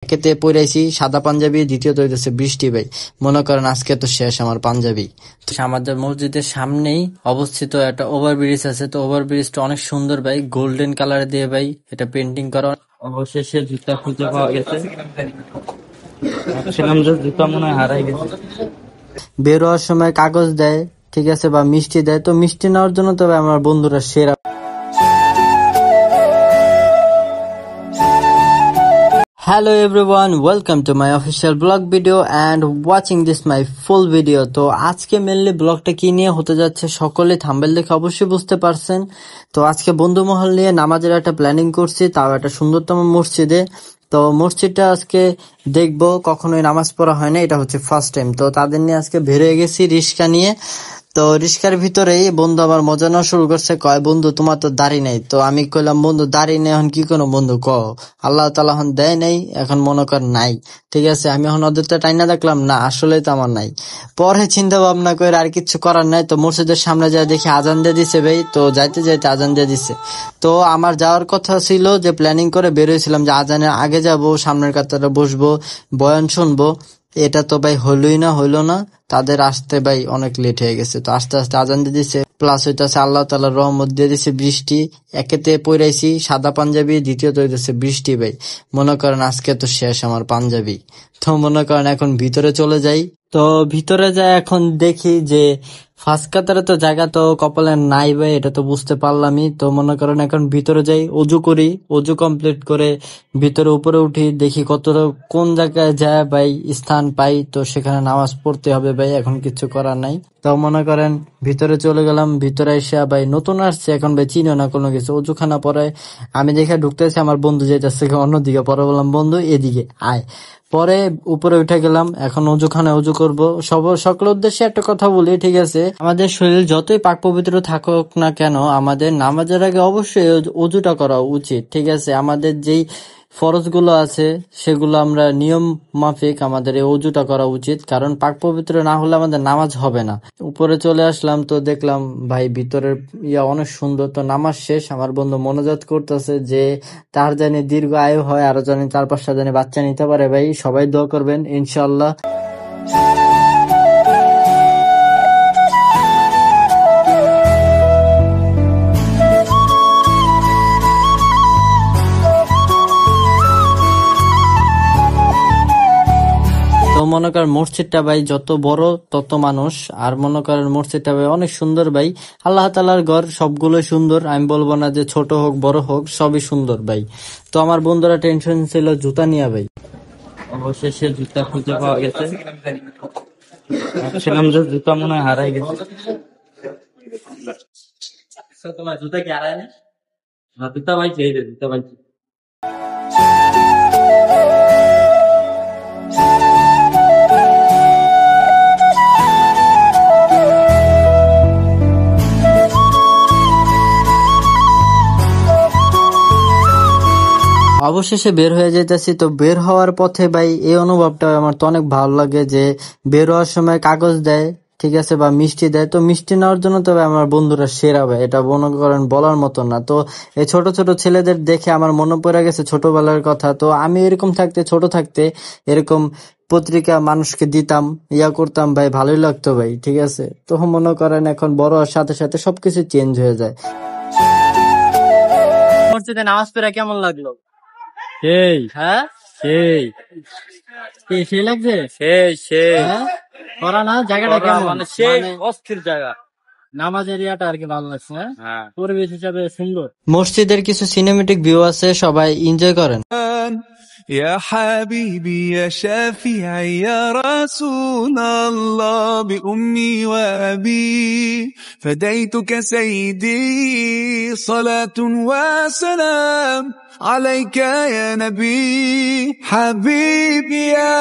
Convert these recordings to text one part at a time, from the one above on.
একেতে পড়াইছি সাদা পাঞ্জাবি, দ্বিতীয়ত হইতেছে বৃষ্টি ভাই। মনে করেন আজকে তো শেষ আমার পাঞ্জাবি। তো আমাদের মসজিদের সামনেই অবস্থিত একটা ওভারব্রিজ আছে, তো ওভারব্রিজটা অনেক সুন্দর ভাই, গোল্ডেন কালার দিয়ে ভাই এটা পেন্টিং করা। অবশেষে জুতা খুঁজে পাওয়া গেছে, ভাবছিলাম যে জুতা মনে হয় হারাই গেছে। বের হওয়ার সময় কাগজ দেয়, ঠিক আছে, বা মিষ্টি দেয়, তো মিষ্টি নেওয়ার জন্য তবে আমার বন্ধুরা সেরা। Hello everyone, welcome to my official blog video and watching this my full video. তো আজকে মেনলি ব্লগটা কি নিয়ে হতে যাচ্ছে সকলে থাম্বনেল দেখে অবশ্যই বুঝতে পারছেন। তো আজকে বন্ধু মহল নিয়ে নামাজের একটা প্ল্যানিং করছি, তাও একটা সুন্দরতম মসজিদে। তো মসজিদটা আজকে দেখবো, কখনোই নামাজ পড়া হয় না, এটা হচ্ছে ফার্স্ট টাইম। তো তাদের নিয়ে আজকে বের হয়ে গেছি রিক্সা নিয়ে। তো রিক্সার ভিতরেই বন্ধু আমার মজা নেওয়া শুরু করছে, কয় বন্ধু তোমার তো দাড়ি নেই। তো আমি কইলাম বন্ধু দাড়ি নেই এখন কি কোনো বন্ধু ক, আল্লাহ তাআলা এখন দেয় নাই, এখন মনে কর নাই, ঠিক আছে। আমি এখন ওদেরটা টাইনা দেখলাম না, আসলেই তো আমার নাই। পরে চিন্তা ভাবনা করে আর কিছু করার নাই, তো মসজিদের সামনে যায় দেখি আজান দিয়ে দিছে ভাই। তো যাইতে যাইতে আজান দিয়ে দিছে। তো আমার যাওয়ার কথা ছিল, যে প্ল্যানিং করে বের হয়েছিলাম যে আজানের আগে যাব, সামনের কাতারে বসবো, বয়ান শুনবো। এটা তো ভাই হইলো না, তাদের আসতে ভাই অনেক লেট হয়ে গেছে। তো আস্তে আস্তে আজান দিয়ে দিছে, প্লাস হইতেছে আল্লাহ তাআলার রহমত দিয়ে দিছে বৃষ্টি। একেতে পড়াইছি সাদা পাঞ্জাবি, দ্বিতীয়ত হইতেছে বৃষ্টি ভাই। মনে করেন আজকে তো শেষ আমার পাঞ্জাবি। তো মনে করেন এখন ভিতরে চলে যাই। তো ভিতরে যাই, এখন দেখি যে ফার্স্ট কাতারে তো জায়গা তো কপালে নাই ভাই, এটা তো বুঝতে পারলামই। তো মনে করেন এখন ভিতরে যাই, অজু করি, অজু কমপ্লিট করে ভিতরে উপরে উঠি, দেখি কোন জায়গায় যায় ভাই স্থান পাই, তো সেখানে নামাজ পড়তে হবে ভাই, এখন কিছু করার নাই। তো মনে করেন ভিতরে চলে গেলাম, ভিতরে এসে ভাই নতুন আসছে, এখন ভাই চিনো না কোনো কিছু। অজুখানা পরে আমি দেখে ঢুকতেছি, আমার বন্ধু যেতেছে অন্যদিকে, পরে বললাম বন্ধু এদিকে আয়। পরে উপরে উঠে গেলাম, এখন অজুখানায় অজু করবো। সকলের উদ্দেশ্যে একটা কথা বলি, ঠিক আছে, আমাদের শরীর যতই পাক পবিত্র থাকুক না কেন, আমাদের নামাজের আগে অবশ্যই অজুটা করা উচিত, ঠিক আছে। আমাদের যেই ফরজ গুলো আছে সেগুলো আমরা নিয়ম মাফিক আমাদের এই অজুটা করা উচিত, কারণ পাক পবিত্র না হলে আমাদের নামাজ হবে না। উপরে চলে আসলাম, তো দেখলাম ভাই ভিতরের অনেক সুন্দর। তো নামাজ শেষ, আমার বন্ধু মনোজাত করতেছে যে তার জানি দীর্ঘ আয়ু হয়, আরো জানি 4-5টা জানি বাচ্চা নিতে পারে। ভাই সবাই দোয়া করবেন ইনশাআল্লাহ। তো মনে করেন মসজিদটা ভাই যত বড় তত মানুষ, আর মনে করেন মসজিদটা ভাই অনেক সুন্দর ভাই। আল্লাহ তাআলার ঘর সবগুলো সুন্দর, আমি বলবো না যে ছোট হোক বড় হোক, সবই সুন্দর ভাই। তো আমার বন্ধুরা টেনশন ছিল জুতা নিয়ে ভাই, অবশেষে জুতা খুঁজে পাওয়া গেছে, ভাবছিলাম যে জুতা মনে হয় হারাই গেছে। তোমার জুতা কি হারায় না? জুতা পাইছি, এই যে জুতা পাইছি। অবশেষে বের হয়ে যেতেছি। তো বের হওয়ার পথে ভাই এই অনুভবটা আমার তো অনেক ভালো লাগে, যে বের হওয়ার সময় কাগজ দেয়, ঠিক আছে, বা মিষ্টি দেয়। তো মিষ্টি নেওয়ার জন্য তবে আমার বন্ধুরা সেরা ভাই, এটা মনে করেন বলার মতো না। তো এই ছোট ছোট ছেলেদের দেখে আমার মনে পড়ে গেছে ছোটবেলার কথা। তো আমি এরকম ছোট থাকতে এরকম পত্রিকা মানুষকে দিতাম, করতাম ভাই, ভালোই লাগতো ভাই, ঠিক আছে। তো মনে করেন এখন বড় হওয়ার সাথে সাথে সবকিছু চেঞ্জ হয়ে যায়। মসজিদে নামাজ পড়া কেমন লাগলো? সেই হ্যাঁ সেই সেই লাগছে, সেই করা না, জায়গাটা কেমন, মানে সেই অস্থির জায়গা, নামাজ এরিয়াটা আর কি ভালো লাগছে। হ্যাঁ, পরিবেশ হিসাবে সুন্দর। মসজিদের কিছু সিনেমেটিক ভিউ আছে, সবাই এনজয় করেন। يا حبيبي يا شافعي يا رسول الله بأمي وأبي فديتك سيدي صلاة وسلام عليك يا نبي حبيبي يا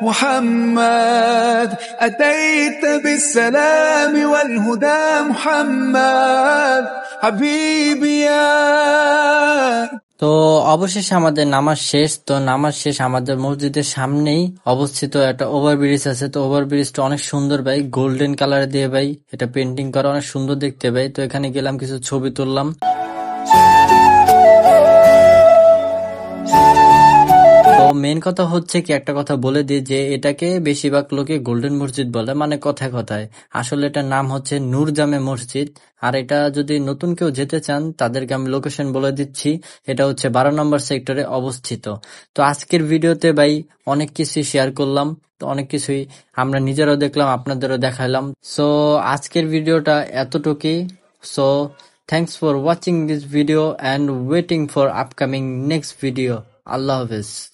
محمد أتيت بالسلام والهدى محمد حبيبي يا। তো অবশেষে আমাদের নামাজ শেষ। তো নামাজ শেষ, আমাদের মসজিদের সামনেই অবস্থিত একটা ওভারব্রিজ আছে। তো ওভারব্রিজটা অনেক সুন্দর ভাই, গোল্ডেন কালার দিয়ে ভাই এটা পেন্টিং করা, অনেক সুন্দর দেখতে ভাই। তো এখানে গেলাম, কিছু ছবি তুললাম। মেন কথা হচ্ছে কি, একটা কথা বলে দিই যে এটাকে বেশিরভাগ লোকে গোল্ডেন মসজিদ বলে, মানে কথায় কথায়। আসলে এটার নাম হচ্ছে নূর জামে মসজিদ। আর এটা যদি নতুন কেউ যেতে চান তাদেরকে আমি লোকেশন বলে দিচ্ছি। এটা হচ্ছে 12 নম্বর সেক্টরে অবস্থিত। তো আজকের ভিডিওতে ভাই অনেক কিছুই শেয়ার করলাম, তো অনেক কিছুই আমরা নিজেরাও দেখলাম, আপনাদেরও দেখাইলাম। সো আজকের ভিডিওটা এতটুকুই। So thanks for watching this video and waiting for upcoming next video. Allah Hafiz.